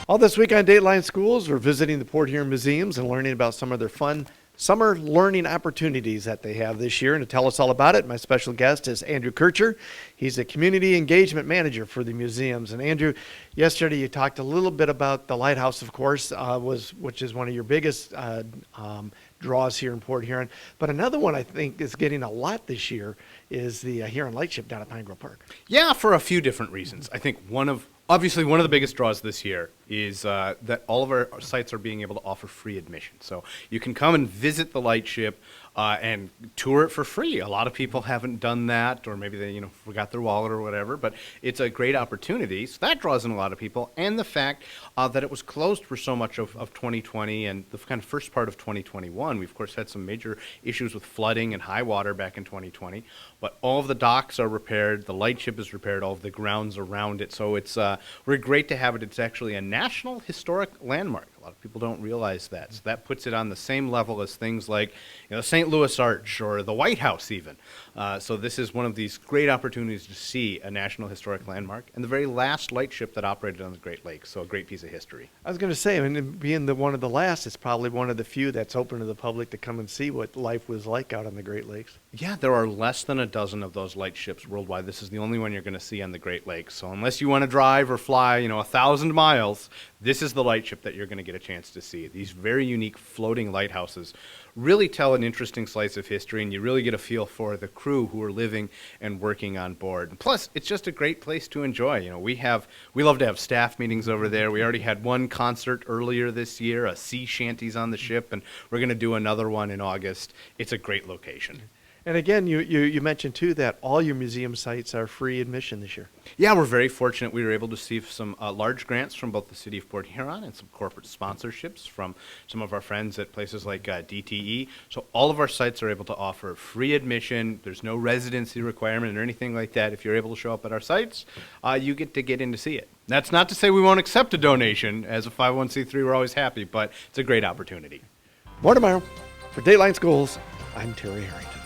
All this week on Dateline Schools, we're visiting the Port Huron Museums and learning about some of their fun summer learning opportunities that they have this year. And to tell us all about it, my special guest is Andrew Kercher. He's a community engagement manager for the museums. And Andrew, yesterday you talked a little bit about the lighthouse, of course, which is one of your biggest draws here in Port Huron. But another one I think is getting a lot this year is the Huron Lightship down at Pine Grove Park. Yeah, for a few different reasons. I think obviously one of the biggest draws this year is that all of our sites are being able to offer free admission. So you can come and visit the lightship and tour it for free. A lot of people haven't done that, or maybe they forgot their wallet or whatever, but it's a great opportunity. So that draws in a lot of people, and the fact that it was closed for so much of 2020 and the kind of first part of 2021. We, of course, had some major issues with flooding and high water back in 2020, but all of the docks are repaired, the lightship is repaired, all of the grounds around it. So it's we're great to have it. It's actually a National Historic Landmark. A lot of people don't realize that. So that puts it on the same level as things like St. Louis Arch or the White House even. So this is one of these great opportunities to see a National Historic Landmark and the very last lightship that operated on the Great Lakes. So a great piece of history. I was going to say, I mean, being one of the last, it's probably one of the few that's open to the public to come and see what life was like out on the Great Lakes. Yeah, there are less than a dozen of those lightships worldwide. This is the only one you're going to see on the Great Lakes. So unless you want to drive or fly, 1,000 miles, this is the lightship that you're going to get a chance to see. These very unique floating lighthouses really tell an interesting slice of history, and you really get a feel for the crew who are living and working on board. And plus, it's just a great place to enjoy. We love to have staff meetings over there. We already had one concert earlier this year, a sea shanties on the ship, and we're going to do another one in August. It's a great location. And again, you mentioned, too, that all your museum sites are free admission this year. Yeah, we're very fortunate. We were able to receive some large grants from both the City of Port Huron and some corporate sponsorships from some of our friends at places like DTE. So all of our sites are able to offer free admission. There's no residency requirement or anything like that. If you're able to show up at our sites, you get in to see it. That's not to say we won't accept a donation. As a 501c3, we're always happy, but it's a great opportunity. More tomorrow. For Dateline Schools, I'm Terry Harrington.